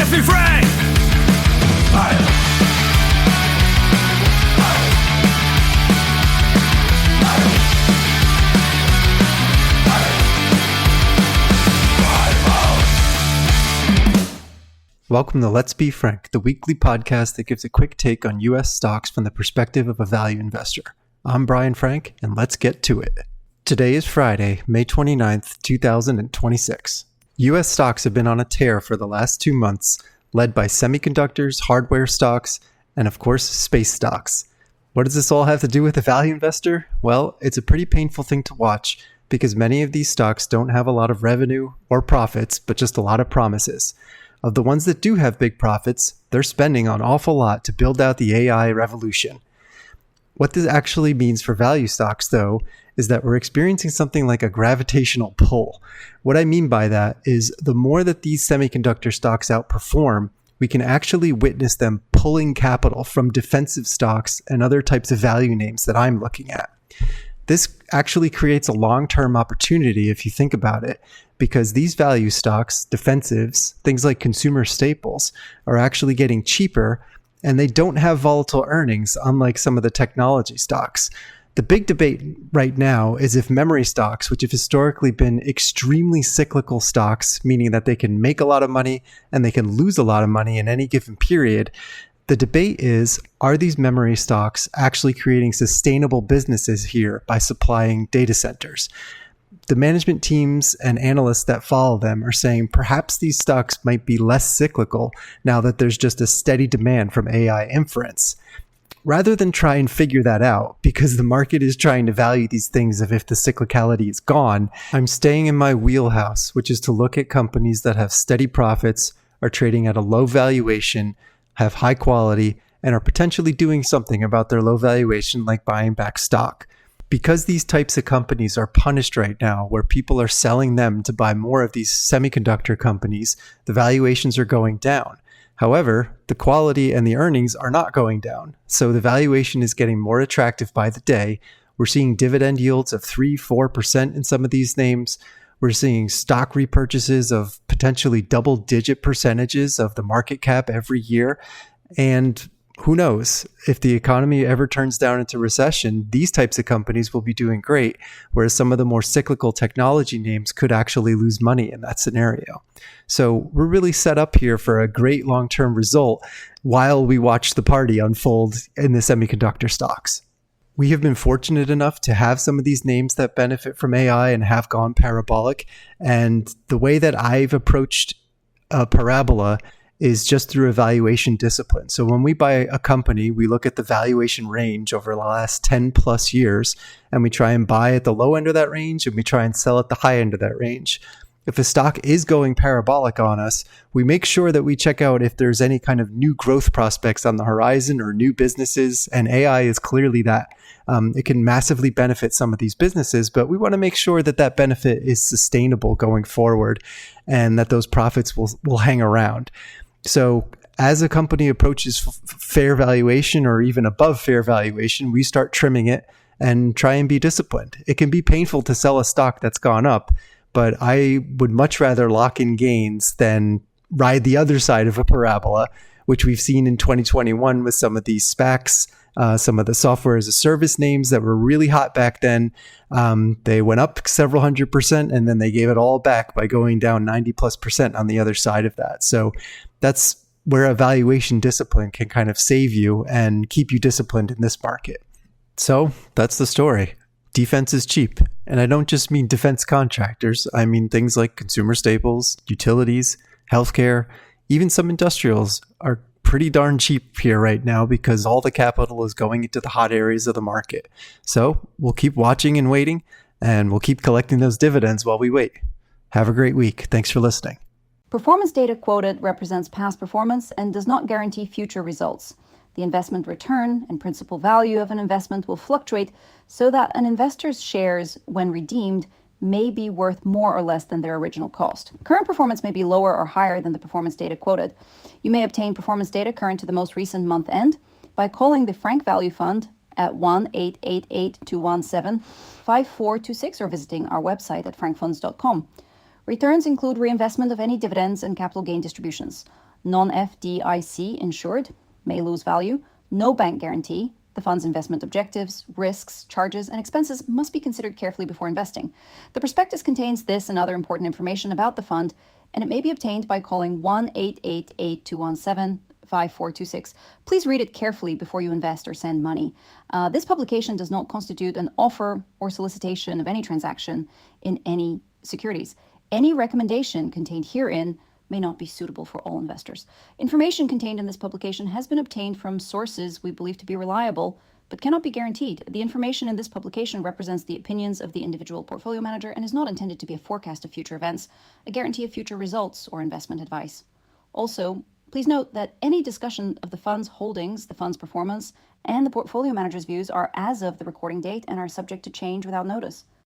Let's be frank! Welcome to Let's Be Frank, the weekly podcast that gives a quick take on U.S. stocks from the perspective of a value investor. I'm Brian Frank, and let's get to it. Today is Friday, May 29th, 2026. U.S. stocks have been on a tear for the last 2 months, led by semiconductors, hardware stocks, and of course, space stocks. What does this all have to do with a value investor? Well, it's a pretty painful thing to watch because many of these stocks don't have a lot of revenue or profits, but just a lot of promises. Of the ones that do have big profits, they're spending an awful lot to build out the AI revolution. What this actually means for value stocks, though, is that we're experiencing something like a gravitational pull. What I mean by that is the more that these semiconductor stocks outperform, we can actually witness them pulling capital from defensive stocks and other types of value names that I'm looking at. This actually creates a long-term opportunity if you think about it, because these value stocks, defensives, things like consumer staples, are actually getting cheaper and they don't have volatile earnings, unlike some of the technology stocks. The big debate right now is if memory stocks, which have historically been extremely cyclical stocks, meaning that they can make a lot of money and they can lose a lot of money in any given period, the debate is, are these memory stocks actually creating sustainable businesses here by supplying data centers? The management teams and analysts that follow them are saying perhaps these stocks might be less cyclical now that there's just a steady demand from AI inference. Rather than try and figure that out, because the market is trying to value these things as if the cyclicality is gone, I'm staying in my wheelhouse, which is to look at companies that have steady profits, are trading at a low valuation, have high quality, and are potentially doing something about their low valuation, like buying back stock. Because these types of companies are punished right now, where people are selling them to buy more of these semiconductor companies, the valuations are going down. However, the quality and the earnings are not going down. So the valuation is getting more attractive by the day. We're seeing dividend yields of 3-4% in some of these names. We're seeing stock repurchases of potentially double-digit percentages of the market cap every year. And who knows, if the economy ever turns down into recession, these types of companies will be doing great, whereas some of the more cyclical technology names could actually lose money in that scenario. So we're really set up here for a great long-term result while we watch the party unfold in the semiconductor stocks. We have been fortunate enough to have some of these names that benefit from AI and have gone parabolic. And the way that I've approached a parabola is just through a valuation discipline. So when we buy a company, we look at the valuation range over the last 10 plus years, and we try and buy at the low end of that range, and we try and sell at the high end of that range. If a stock is going parabolic on us, we make sure that we check out if there's any kind of new growth prospects on the horizon or new businesses, and AI is clearly that. It can massively benefit some of these businesses, but we want to make sure that that benefit is sustainable going forward and that those profits will hang around. So as a company approaches fair valuation or even above fair valuation, we start trimming it and try and be disciplined. It can be painful to sell a stock that's gone up, but I would much rather lock in gains than ride the other side of a parabola, which we've seen in 2021 with some of these SPACs, some of the software as a service names that were really hot back then. They went up several 100% and then they gave it all back by going down 90+% on the other side of that. So that's where a valuation discipline can kind of save you and keep you disciplined in this market. So that's the story. Defense is cheap. And I don't just mean defense contractors. I mean things like consumer staples, utilities, healthcare, even some industrials are pretty darn cheap here right now because all the capital is going into the hot areas of the market. So we'll keep watching and waiting, and we'll keep collecting those dividends while we wait. Have a great week. Thanks for listening. Performance data quoted represents past performance and does not guarantee future results. The investment return and principal value of an investment will fluctuate so that an investor's shares, when redeemed, may be worth more or less than their original cost. Current performance may be lower or higher than the performance data quoted. You may obtain performance data current to the most recent month end by calling the Frank Value Fund at 1-888-217-5426 or visiting our website at frankfunds.com. Returns include reinvestment of any dividends and capital gain distributions. Non-FDIC insured, may lose value, no bank guarantee. The fund's investment objectives, risks, charges, and expenses must be considered carefully before investing. The prospectus contains this and other important information about the fund, and it may be obtained by calling 1-888-217-5426. Please read it carefully before you invest or send money. This publication does not constitute an offer or solicitation of any transaction in any securities. Any recommendation contained herein may not be suitable for all investors. Information contained in this publication has been obtained from sources we believe to be reliable, but cannot be guaranteed. The information in this publication represents the opinions of the individual portfolio manager and is not intended to be a forecast of future events, a guarantee of future results, or investment advice. Also, please note that any discussion of the fund's holdings, the fund's performance, and the portfolio manager's views are as of the recording date and are subject to change without notice.